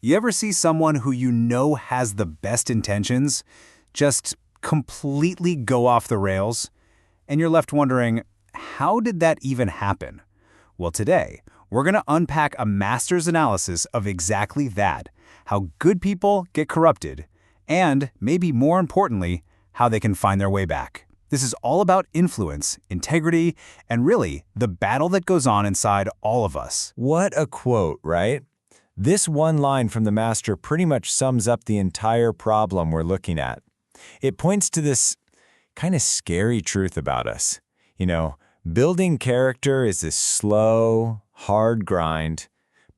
You ever see someone who you know has the best intentions just completely go off the rails? And you're left wondering, how did that even happen? Well, today, we're going to unpack a master's analysis of exactly that, how good people get corrupted, and, maybe more importantly, how they can find their way back. This is all about influence, integrity, and really, the battle that goes on inside all of us. What a quote, right? This one line from the master pretty much sums up the entire problem we're looking at. It points to this kind of scary truth about us. Building character is this slow, hard grind,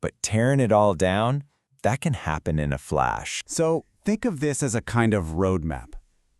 but tearing it all down, that can happen in a flash. So think of this as a kind of roadmap.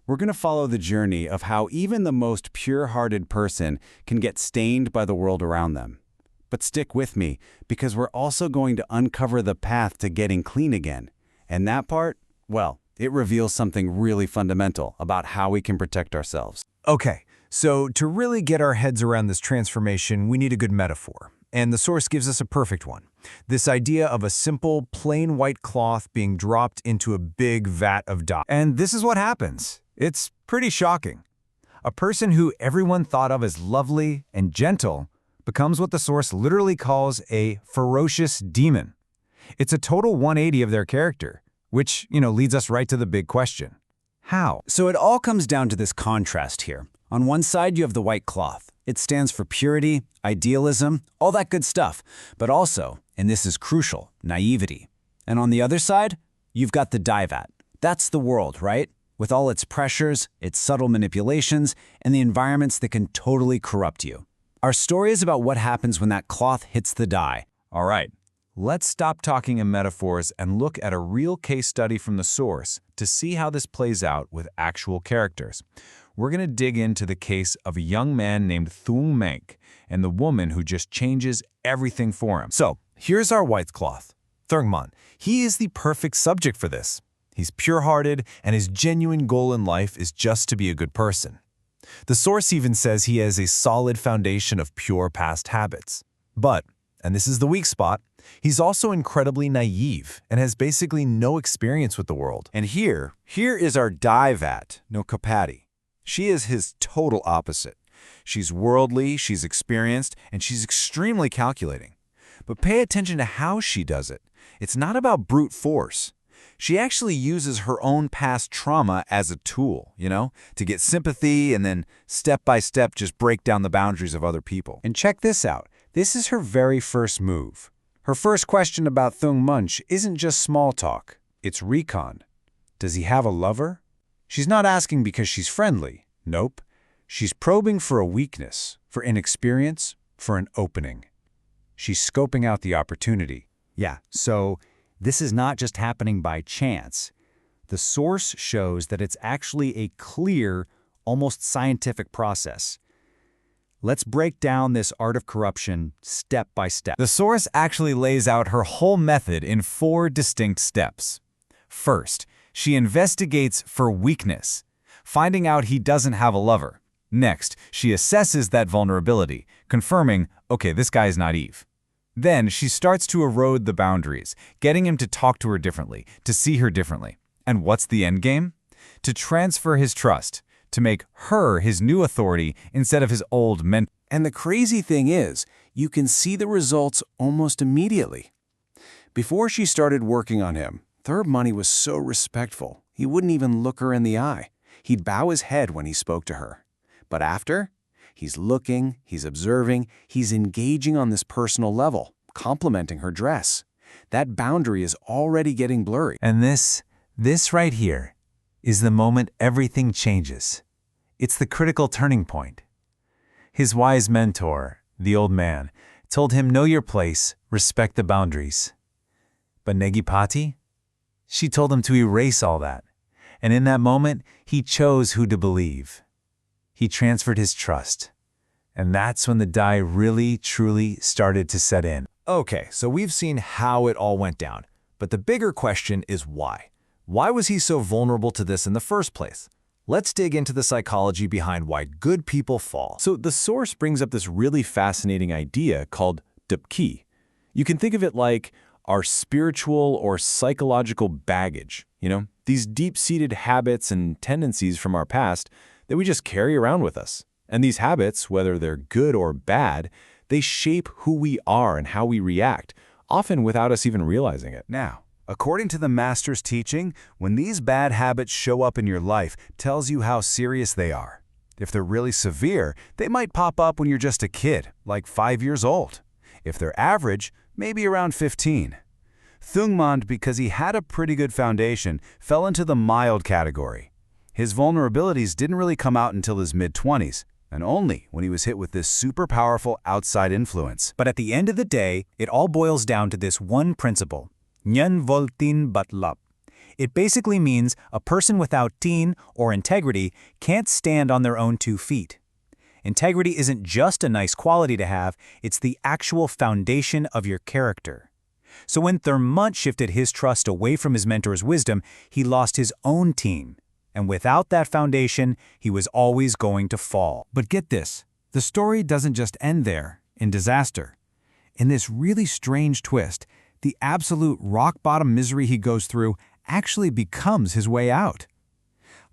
We're going to follow the journey of how even the most pure-hearted person can get stained by the world around them. But stick with me, because we're also going to uncover the path to getting clean again. And that part, well, it reveals something really fundamental about how we can protect ourselves. Okay, so to really get our heads around this transformation, we need a good metaphor. And the source gives us a perfect one. This idea of a simple, plain white cloth being dropped into a big vat of dye. And this is what happens. It's pretty shocking. A person who everyone thought of as lovely and gentle becomes what the source literally calls a ferocious demon. It's a total 180 of their character, which, leads us right to the big question. How? So it all comes down to this contrast here. On one side, you have the white cloth. It stands for purity, idealism, all that good stuff. But also, and this is crucial, naivety. And on the other side, you've got the dye vat. That's the world, right? With all its pressures, its subtle manipulations, and the environments that can totally corrupt you. Our story is about what happens when that cloth hits the dye. All right, let's stop talking in metaphors and look at a real case study from the source to see how this plays out with actual characters. We're going to dig into the case of a young man named Thuong Mank and the woman who just changes everything for him. So, here's our white cloth, Thuong Man. He is the perfect subject for this. He's pure-hearted, and his genuine goal in life is just to be a good person. The source even says he has a solid foundation of pure past habits. But, and this is the weak spot, he's also incredibly naive and has basically no experience with the world. And here is our dye vat, Nokapati. She is his total opposite. She's worldly, she's experienced, and she's extremely calculating. But pay attention to how she does it. It's not about brute force. She actually uses her own past trauma as a tool, to get sympathy and then step by step just break down the boundaries of other people. And check this out. This is her very first move. Her first question about Thuong Munch isn't just small talk. It's recon. Does he have a lover? She's not asking because she's friendly. Nope. She's probing for a weakness, for inexperience, for an opening. She's scoping out the opportunity. Yeah, so this is not just happening by chance. The source shows that it's actually a clear, almost scientific process. Let's break down this art of corruption step by step. The source actually lays out her whole method in 4 distinct steps. First, she investigates for weakness, finding out he doesn't have a lover. Next, she assesses that vulnerability, confirming, okay, this guy is naive. Then she starts to erode the boundaries, getting him to talk to her differently, to see her differently. And what's the end game? To transfer his trust, to make her his new authority instead of his old mentor. And the crazy thing is, you can see the results almost immediately. Before she started working on him, Thurb Money was so respectful, he wouldn't even look her in the eye. He'd bow his head when he spoke to her. But after, he's looking, he's observing, he's engaging on this personal level, complimenting her dress. That boundary is already getting blurry. And this right here is the moment everything changes. It's the critical turning point. His wise mentor, the old man, told him, know your place, respect the boundaries. But Negipati? She told him to erase all that. And in that moment, he chose who to believe. He transferred his trust. And that's when the dye really, truly started to set in. Okay, so we've seen how it all went down. But the bigger question is why? Why was he so vulnerable to this in the first place? Let's dig into the psychology behind why good people fall. So the source brings up this really fascinating idea called dupki. You can think of it like our spiritual or psychological baggage, these deep-seated habits and tendencies from our past that we just carry around with us. And these habits, whether they're good or bad, they shape who we are and how we react, often without us even realizing it. Now, according to the Master's teaching, when these bad habits show up in your life, tells you how serious they are. If they're really severe, they might pop up when you're just a kid, like 5 years old. If they're average, maybe around 15. Thungmond, because he had a pretty good foundation, fell into the mild category. His vulnerabilities didn't really come out until his mid-20s, and only when he was hit with this super powerful outside influence. But at the end of the day, it all boils down to this one principle, Nyan voltin batlap. It basically means a person without teen or integrity can't stand on their own 2 feet. Integrity isn't just a nice quality to have, it's the actual foundation of your character. So when Thurmont shifted his trust away from his mentor's wisdom, he lost his own team. And without that foundation, he was always going to fall. But get this, the story doesn't just end there, in disaster. In this really strange twist, the absolute rock-bottom misery he goes through actually becomes his way out.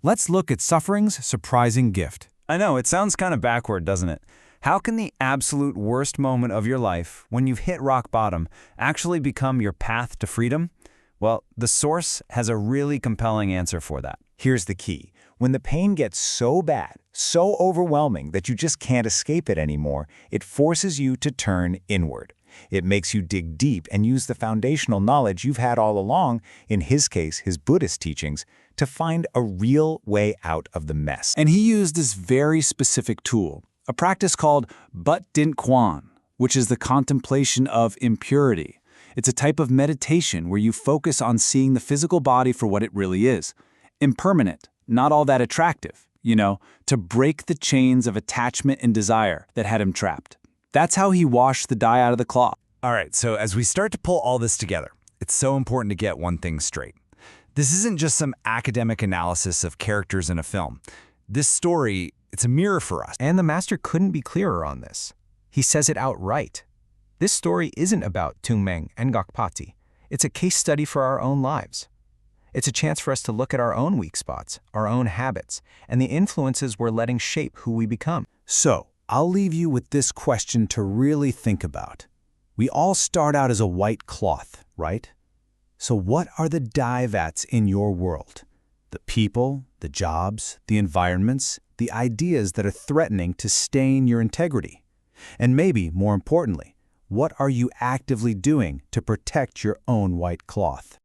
Let's look at suffering's surprising gift. I know, it sounds kind of backward, doesn't it? How can the absolute worst moment of your life, when you've hit rock bottom, actually become your path to freedom? Well, the source has a really compelling answer for that. Here's the key. When the pain gets so bad, so overwhelming that you just can't escape it anymore, it forces you to turn inward. It makes you dig deep and use the foundational knowledge you've had all along, in his case, his Buddhist teachings, to find a real way out of the mess. And he used this very specific tool, a practice called But Din Quan, which is the contemplation of impurity. It's a type of meditation where you focus on seeing the physical body for what it really is. Impermanent, not all that attractive, to break the chains of attachment and desire that had him trapped. That's how he washed the dye out of the cloth. All right, so as we start to pull all this together, it's so important to get one thing straight. This isn't just some academic analysis of characters in a film. This story, it's a mirror for us. And the Master couldn't be clearer on this. He says it outright. This story isn't about Tungmeng and Gokpati. It's a case study for our own lives. It's a chance for us to look at our own weak spots, our own habits, and the influences we're letting shape who we become. So, I'll leave you with this question to really think about. We all start out as a white cloth, right? So what are the dye vats in your world? The people, the jobs, the environments, the ideas that are threatening to stain your integrity? And maybe, more importantly, what are you actively doing to protect your own white cloth?